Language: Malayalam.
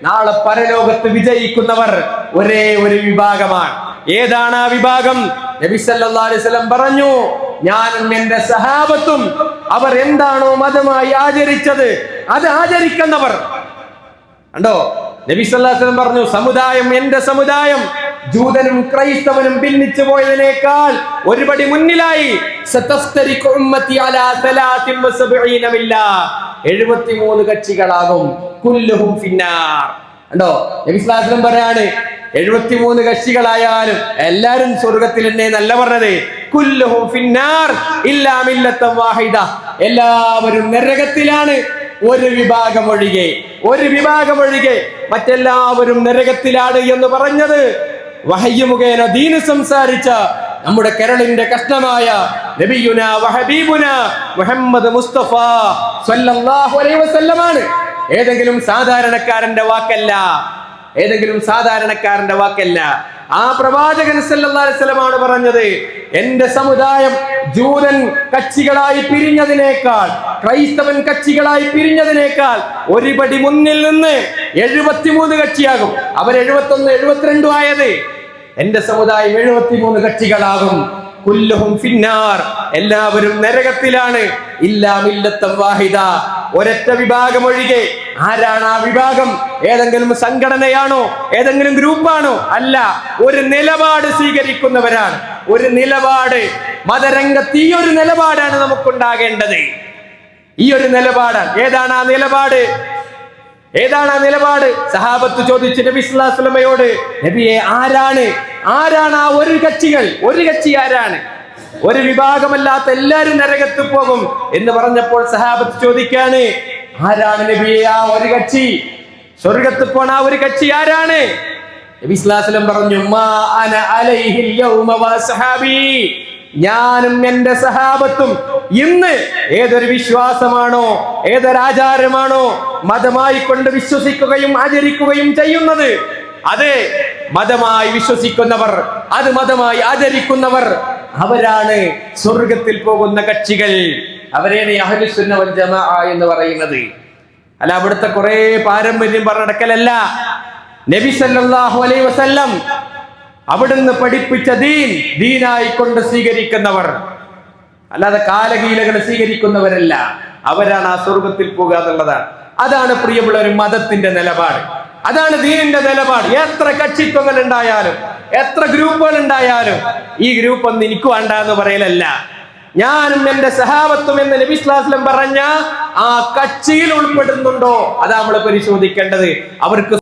നാളെ പരലോകത്ത് വിജയിക്കുന്നവർ ഒരേ ഒരു വിഭാഗമാണ്. ഏതാണ് ആ വിഭാഗം? നബി സല്ലല്ലാഹു അലൈഹി വസല്ലം പറഞ്ഞു, ഞാനും എന്റെ സഹാബത്തും അവർ എന്താണോ മതമായി ആചരിച്ചത് അത് ആചരിക്കുന്നവർ. കണ്ടോ, നബി സല്ലല്ലാഹു അലൈഹി വസല്ലം പറഞ്ഞു, സമുദായം, എന്റെ സമുദായം ജൂതനും ക്രൈസ്തവനും ഭിന്നിച്ചു പോയതിനേക്കാൾ ഒരുപടി മുന്നിലായി. 73 കക്ഷികളാകും, കുല്ലുഹും ഫിന്നാർ. കണ്ടോ, നബി സല്ലല്ലാഹു അലൈഹി വസല്ലം പറയാണ്, 73 കക്ഷികളായാലും എല്ലാരും സ്വർഗത്തിൽ തന്നെ നല്ല പറഞ്ഞത്. കുല്ലുഹും ഫിന്നാർ ഇല്ലാ മില്ലത്തൻ വാഹിദ, എല്ലാവരും നരകത്തിലാണ്, ഒരു വിഭാഗം ഒഴികെ മറ്റെല്ലാവരും നരകത്തിലാണ് എന്ന് പറഞ്ഞത് വഹയ്യ് മുഖേന ദീന് സംസാരിച്ച നമ്മുടെ കരളിന്റെ കഷ്ണമായ നബിയുന വഹബീബുന മുഹമ്മദ് മുസ്തഫ സ്വല്ലല്ലാഹു അലൈഹി വസല്ലമാണ്. ഏതെങ്കിലും സാധാരണക്കാരന്റെ വാക്കല്ല. ആ പ്രവാചകൻ സല്ലല്ലാഹു അലൈഹി വസല്ലമാണ് പറഞ്ഞത്, എന്റെ സമുദായം ജൂതൻ കക്ഷികളായി പിരിഞ്ഞതിനേക്കാൾ, ക്രൈസ്തവൻ കക്ഷികളായി പിരിഞ്ഞതിനേക്കാൾ ഒരുപടി മുന്നിൽ നിന്ന് 73 കക്ഷിയാകും. അവർ 71, 72 ആയത്. എന്റെ സമുദായം 73 കക്ഷികളാകും. കുല്ലുഹും ഫിന്നാർ, എല്ലാവരും നരകത്തിലാണ്. ഇല്ലാ മില്ലത്തൻ വാഹിദ, ഒരൊറ്റ വിഭാഗം ഒഴികെ. ആരാണ് ആ വിഭാഗം? ഏതെങ്കിലും സംഘടനയാണോ? ഏതെങ്കിലും ഗ്രൂപ്പാണോ? അല്ല, ഒരു നിലപാട് സ്വീകരിക്കുന്നവരാണ്. ഒരു നിലപാട്, മതരംഗത്ത് ഈ ഒരു നിലപാടാണ് നമുക്കുണ്ടാകേണ്ടത്. ഈ ഒരു നിലപാടാണ്. ഏതാണ് ആ നിലപാട്? സഹാബത്ത് ചോദിച്ചു നബി സല്ലല്ലാഹു അലൈഹി വസല്ലമയോട്, നബിയെ, ആരാണ് ആ ഒരു കക്ഷി ആരാണ്? ഒരു വിഭാഗമല്ലാത്ത എല്ലാരും നരകത്ത് പോകും എന്ന് പറഞ്ഞപ്പോൾ സഹാബത്ത് ചോദിക്കാണ്, ആരാണ് നബിയെ ആ ഒരു കക്ഷി? സ്വർഗത്ത് പോണ ആ ഒരു കക്ഷി ആരാണ്? നബി സല്ലല്ലാഹു അലൈഹി വസല്ലം പറഞ്ഞു, മാ അന അലൈഹിൽ യൗമ വസഹാബി, ഞാനും എന്റെ സഹാബത്തും ഇന്ന് ഏതൊരു വിശ്വാസമാണോ, ഏതൊരാചാരമാണോ മതമായി കൊണ്ട് വിശ്വസിക്കുകയും ആചരിക്കുകയും ചെയ്യുന്നത്, അത് മതമായി വിശ്വസിക്കുന്നവർ, അത് മതമായി ആചരിക്കുന്നവർ, അവരാണ് സ്വർഗത്തിൽ പോകുന്ന കക്ഷികൾ. അവരെയാണ് അഹ്ലുസ് സുന്ന വൽ ജമാഅ എന്ന് പറയുന്നത്. അല്ല, അവിടുത്തെ കുറെ പാരമ്പര്യം പറഞ്ഞടക്കലല്ല. നബി സല്ലല്ലാഹു അലൈഹി വസല്ലം അവിടുന്ന് പഠിപ്പിച്ച ദീനായി കൊണ്ട് സ്വീകരിക്കുന്നവർ, അല്ലാതെ കാലകീലകൾ സ്വീകരിക്കുന്നവരല്ല. അവരാണ് ആ സ്വർഗത്തിൽ പോകുക എന്നുള്ളതാണ്. അതാണ് പ്രിയമുള്ള ഒരു മതത്തിന്റെ നിലപാട്, അതാണ് ദീനിന്റെ നിലപാട്. എത്ര കക്ഷിത്വങ്ങൾ ഉണ്ടായാലും, എത്ര ഗ്രൂപ്പുകൾ ഉണ്ടായാലും, ഈ ഗ്രൂപ്പ് ഒന്നും എനിക്ക് വേണ്ട എന്ന് പറയലല്ല. ഞാനും എന്റെ സഹാബത്തും എന്ന് നബി സല്ലല്ലാഹു അലൈഹി വസല്ലം പറഞ്ഞ ആ കക്ഷിയിൽ ഉൾപ്പെടുന്നുണ്ടോ, അതാ നമ്മൾ പരിശോധിക്കേണ്ടത്. അവർക്ക്